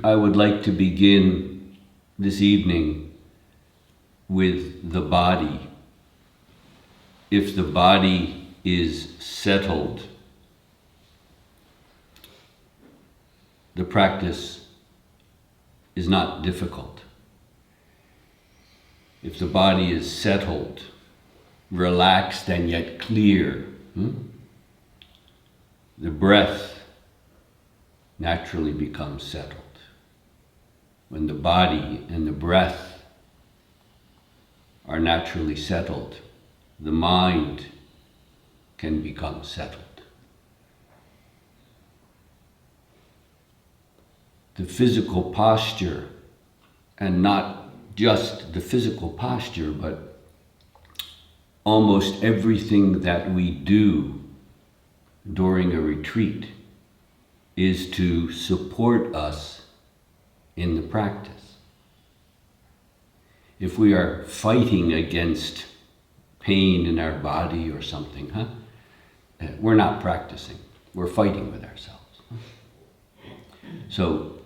I would like to begin this evening with the body. If the body is settled, the practice is not difficult. If the body is settled, relaxed and yet clear, the breath naturally becomes settled. When the body and the breath are naturally settled, the mind can become settled. The physical posture, and not just the physical posture, but almost everything that we do during a retreat is to support us in the practice. If we are fighting against pain in our body or something, we're not practicing. We're fighting with ourselves. So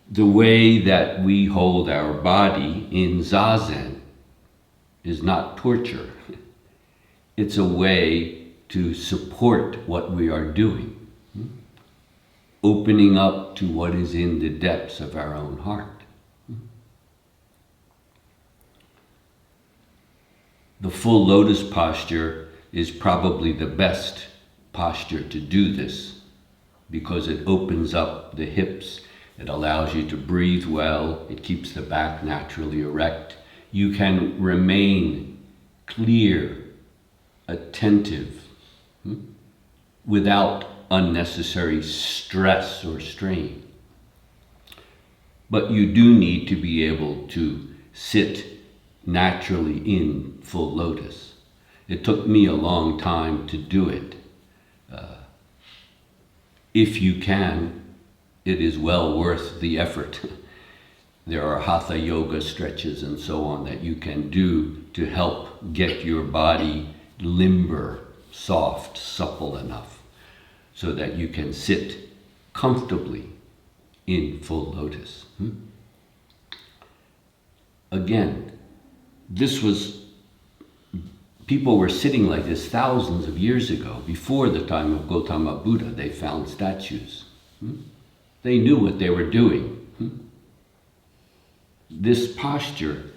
the way that we hold our body in zazen is not torture. It's a way to support what we are doing. Opening up to what is in the depths of our own heart. The full lotus posture is probably the best posture to do this because it opens up the hips, it allows you to breathe well, it keeps the back naturally erect. You can remain clear, attentive, without unnecessary stress or strain. But you do need to be able to sit naturally in full lotus. It took me a long time to do it. If you can, it is well worth the effort. There are hatha yoga stretches and so on that you can do to help get your body limber, soft, supple enough so that you can sit comfortably in full lotus. Again, people were sitting like this thousands of years ago. Before the time of Gautama Buddha, they found statues. They knew what they were doing. This posture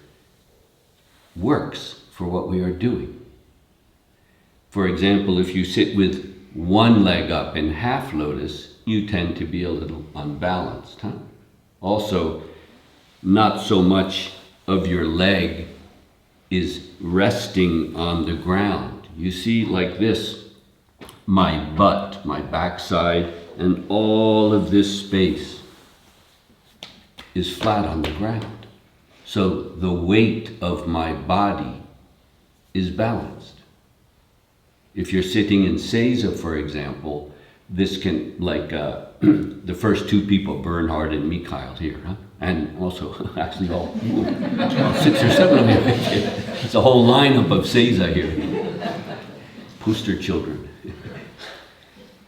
works for what we are doing. For example, if you sit with one leg up in half lotus, you tend to be a little unbalanced. Also, not so much of your leg is resting on the ground. You see, like this, my butt, my backside, and all of this space is flat on the ground. So the weight of my body is balanced. If you're sitting in seiza, for example, this can, like the first two people, Bernhard and Mikhail here, and also actually all 6 or 7 of you. It's a whole lineup of seiza here. Poster children.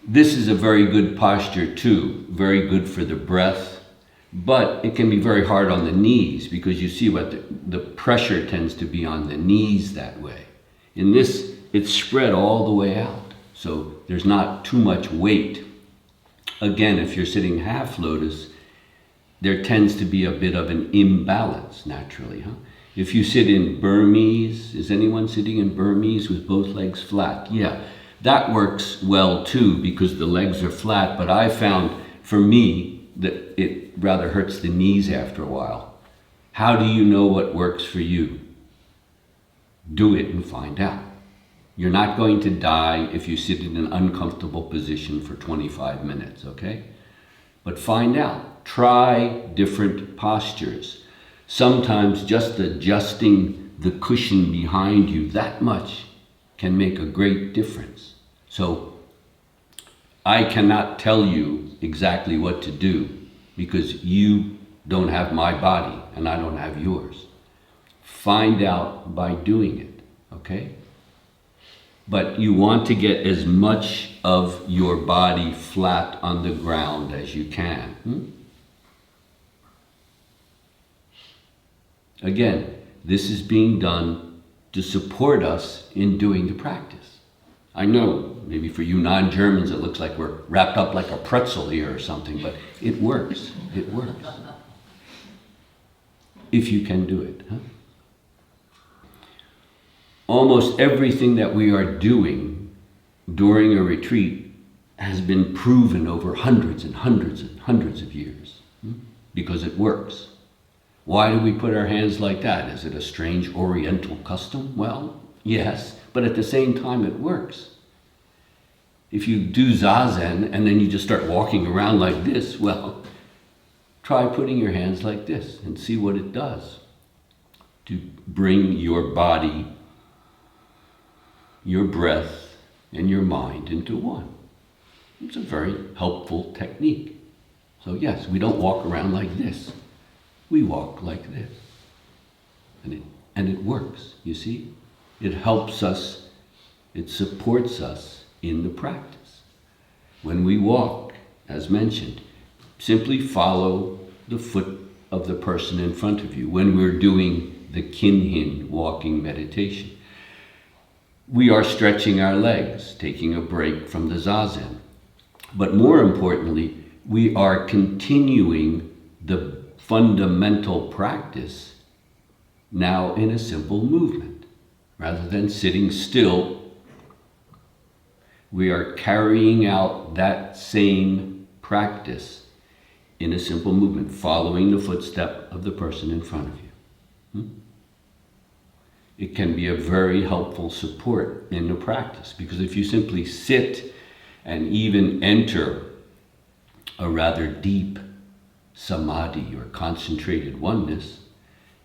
This is a very good posture too, very good for the breath, but it can be very hard on the knees because you see what the pressure tends to be on the knees that way. In this, it's spread all the way out, so there's not too much weight. Again, if you're sitting half lotus, there tends to be a bit of an imbalance naturally. If you sit in Burmese, is anyone sitting in Burmese with both legs flat? Yeah, that works well too because the legs are flat, but I found for me that it rather hurts the knees after a while. How do you know what works for you? Do it and find out. You're not going to die if you sit in an uncomfortable position for 25 minutes, okay? But find out. Try different postures. Sometimes just adjusting the cushion behind you that much can make a great difference. So I cannot tell you exactly what to do because you don't have my body and I don't have yours. Find out by doing it, okay? But you want to get as much of your body flat on the ground as you can. Again, this is being done to support us in doing the practice. I know, maybe for you non-Germans, it looks like we're wrapped up like a pretzel here or something, but it works. It works. If you can do it. Huh? Almost everything that we are doing during a retreat has been proven over hundreds and hundreds and hundreds of years, because it works. Why do we put our hands like that? Is it a strange Oriental custom? Well, yes, but at the same time it works. If you do zazen and then you just start walking around like this, well, try putting your hands like this and see what it does to bring your body, your breath, and your mind into one. It's a very helpful technique. So yes, we don't walk around like this. We walk like this. And it works, you see? It helps us, it supports us in the practice. When we walk, as mentioned, simply follow the foot of the person in front of you when we're doing the kinhin walking meditation. We are stretching our legs, taking a break from the zazen. But more importantly, we are continuing the fundamental practice now in a simple movement. Rather than sitting still, we are carrying out that same practice in a simple movement, following the footstep of the person in front of you. It can be a very helpful support in the practice, because if you simply sit and even enter a rather deep samadhi or concentrated oneness,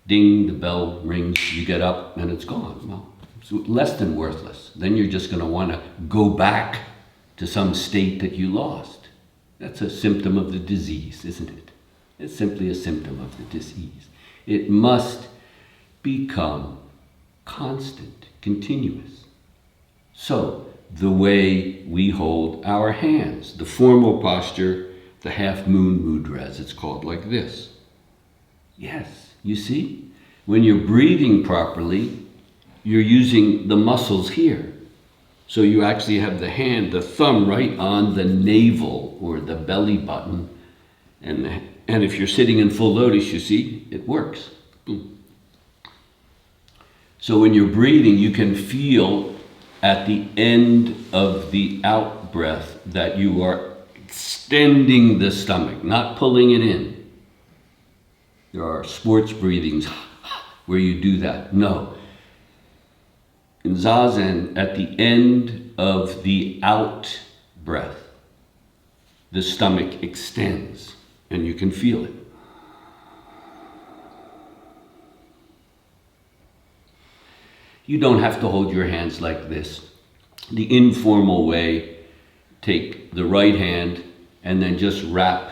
ding, the bell rings, you get up and it's gone. Well, it's less than worthless. Then you're just going to want to go back to some state that you lost. That's a symptom of the disease, isn't it? It's simply a symptom of the disease. It must become constant, continuous. So, the way we hold our hands, the formal posture, the half moon mudra, as it's called, like this. Yes, you see? When you're breathing properly, you're using the muscles here. So you actually have the hand, the thumb, right on the navel or the belly button. And if you're sitting in full lotus, you see, it works. Boom. So when you're breathing, you can feel at the end of the out breath that you are extending the stomach, not pulling it in. There are sports breathings where you do that. No. In zazen, at the end of the out breath, the stomach extends and you can feel it. You don't have to hold your hands like this. The informal way, take the right hand and then just wrap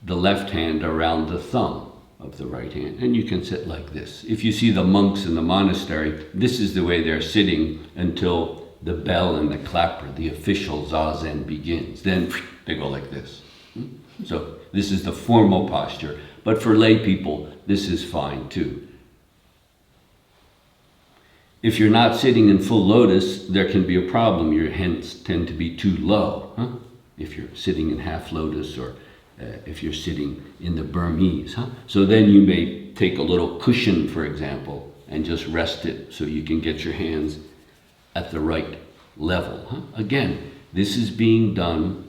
the left hand around the thumb of the right hand. And you can sit like this. If you see the monks in the monastery, this is the way they're sitting until the bell and the clapper, the official zazen, begins. Then they go like this. So this is the formal posture. But for lay people, this is fine too. If you're not sitting in full lotus, there can be a problem. Your hands tend to be too low. If you're sitting in half lotus, or if you're sitting in the Burmese. So then you may take a little cushion, for example, and just rest it so you can get your hands at the right level. Again, this is being done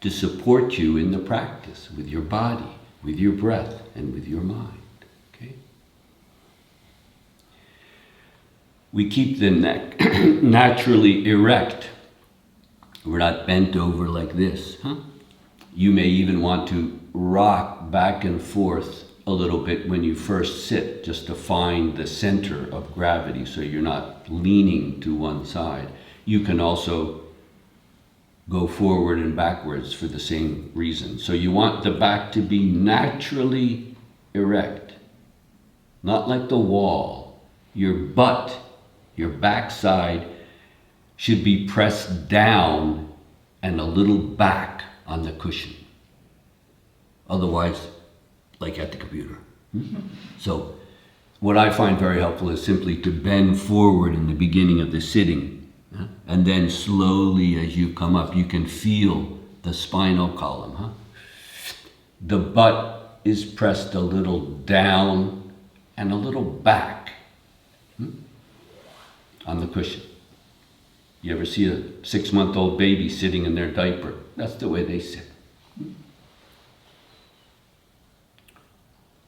to support you in the practice with your body, with your breath, and with your mind. Okay? We keep the neck naturally erect. We're not bent over like this. You may even want to rock back and forth a little bit when you first sit, just to find the center of gravity so you're not leaning to one side. You can also go forward and backwards for the same reason. So you want the back to be naturally erect, not like the wall. Your butt, your backside should be pressed down and a little back on the cushion. Otherwise, like at the computer. So what I find very helpful is simply to bend forward in the beginning of the sitting. And then slowly as you come up, you can feel the spinal column. The butt is pressed a little down and a little back on the cushion. You ever see a 6-month-old baby sitting in their diaper? That's the way they sit.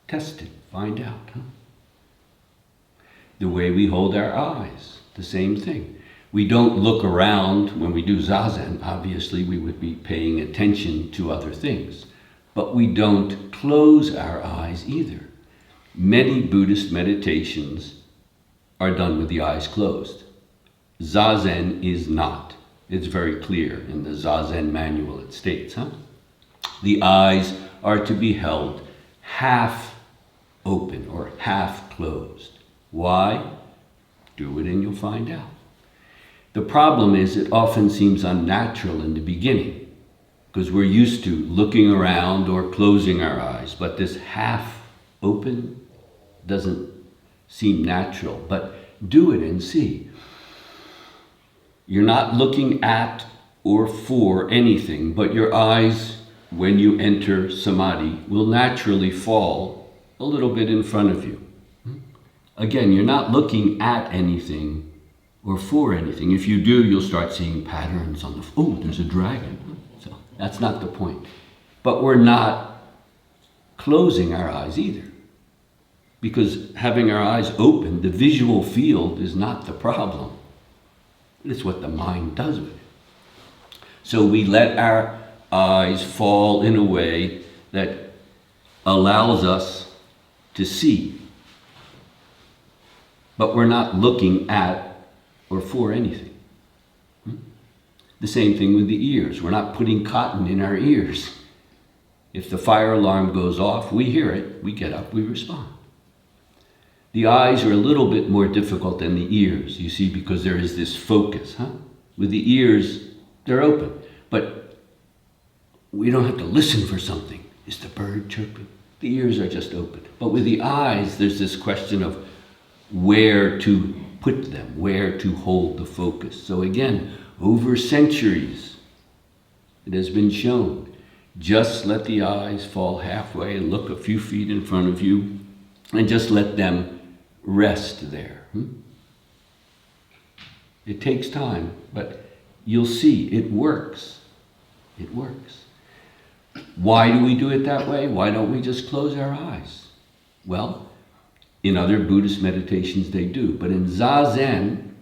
Test it, find out. The way we hold our eyes, the same thing. We don't look around when we do zazen. Obviously, we would be paying attention to other things. But we don't close our eyes either. Many Buddhist meditations are done with the eyes closed. Zazen is not. It's very clear in the Zazen manual it states. The eyes are to be held half open or half closed. Why? Do it and you'll find out. The problem is it often seems unnatural in the beginning because we're used to looking around or closing our eyes, but this half open doesn't seem natural. But do it and see. You're not looking at or for anything, but your eyes, when you enter samadhi, will naturally fall a little bit in front of you. Again, you're not looking at anything or for anything. If you do, you'll start seeing patterns on the, oh, there's a dragon. So that's not the point. But we're not closing our eyes either. Because having our eyes open, the visual field is not the problem. It's what the mind does with it. So we let our eyes fall in a way that allows us to see. But we're not looking at or for anything. The same thing with the ears. We're not putting cotton in our ears. If the fire alarm goes off, we hear it, we get up, we respond. The eyes are a little bit more difficult than the ears, you see, because there is this focus. With the ears, they're open. But we don't have to listen for something. Is the bird chirping? The ears are just open. But with the eyes, there's this question of where to put them, where to hold the focus. So again, over centuries, it has been shown, just let the eyes fall halfway and look a few feet in front of you, and just let them rest there. It takes time, but you'll see it works. It works. Why do we do it that way? Why don't we just close our eyes? Well, in other Buddhist meditations they do, but in zazen,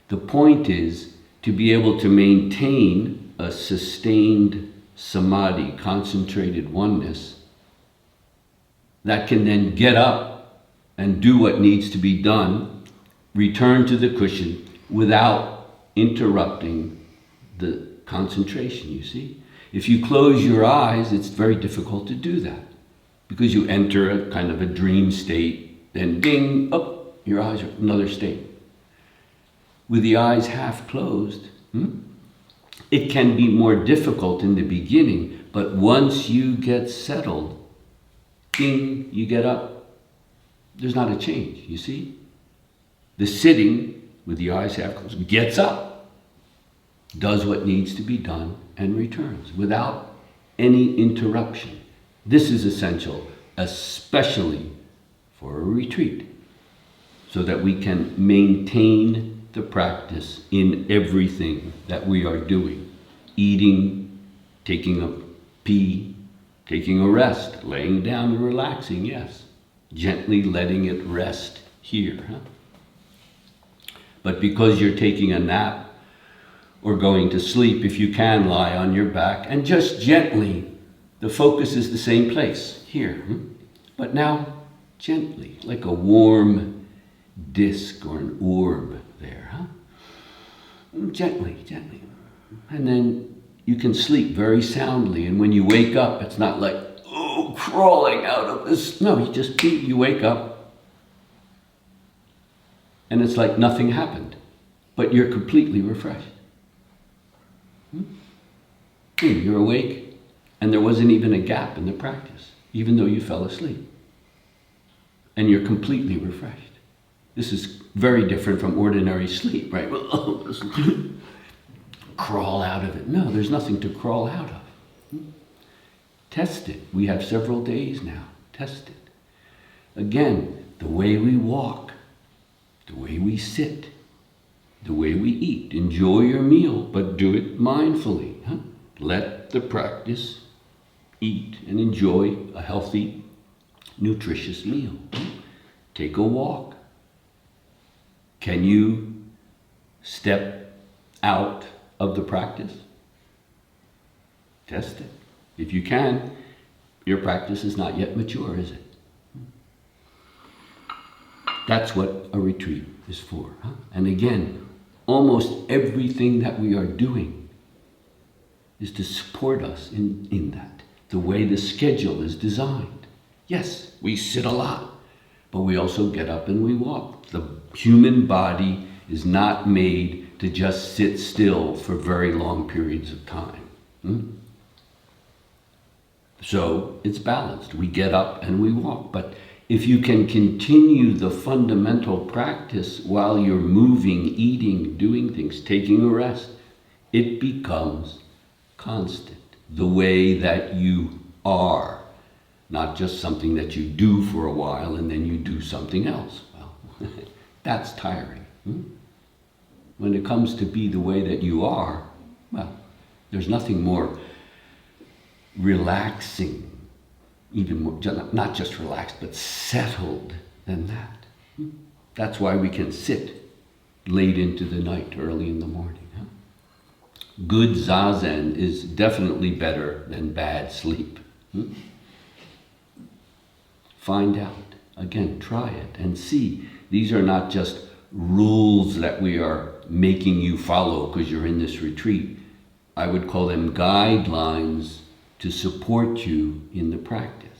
the point is to be able to maintain a sustained samadhi, concentrated oneness, that can then get up and do what needs to be done, return to the cushion without interrupting the concentration, you see. If you close your eyes, it's very difficult to do that because you enter a kind of a dream state, then ding, up, your eyes are another state. With the eyes half closed, it can be more difficult in the beginning, but once you get settled, ding, you get up, there's not a change, you see? The sitting with the eyes half closed gets up, does what needs to be done, and returns without any interruption. This is essential, especially for a retreat, so that we can maintain the practice in everything that we are doing. Eating, taking a pee, taking a rest, laying down and relaxing, yes. Gently letting it rest here. But because you're taking a nap or going to sleep, if you can, lie on your back and just gently, the focus is the same place, here. But now, gently, like a warm disc or an orb there. Gently, gently. And then you can sleep very soundly. And when you wake up, it's not like, oh, crawling out of this. No, you wake up and it's like nothing happened, but you're completely refreshed. You're awake and there wasn't even a gap in the practice, even though you fell asleep. and you're completely refreshed. This is very different from ordinary sleep, right? Crawl out of it. No, there's nothing to crawl out of. Test it. We have several days now. Test it. Again, the way we walk, the way we sit, the way we eat. Enjoy your meal, but do it mindfully. Let the practice eat and enjoy a healthy, nutritious meal. Take a walk. Can you step out of the practice? Test it. If you can, your practice is not yet mature, is it? That's what a retreat is for. And again, almost everything that we are doing is to support us in that. The way the schedule is designed. Yes, we sit a lot, but we also get up and we walk. The human body is not made to just sit still for very long periods of time. So it's balanced. We get up and we walk. But if you can continue the fundamental practice while you're moving, eating, doing things, taking a rest, it becomes constant. The way that you are. Not just something that you do for a while and then you do something else. Well, that's tiring. When it comes to be the way that you are, well, there's nothing more relaxing, even more, not just relaxed, but settled than that. That's why we can sit late into the night, early in the morning. Good zazen is definitely better than bad sleep. Find out. Again, try it and see. These are not just rules that we are making you follow because you're in this retreat. I would call them guidelines to support you in the practice.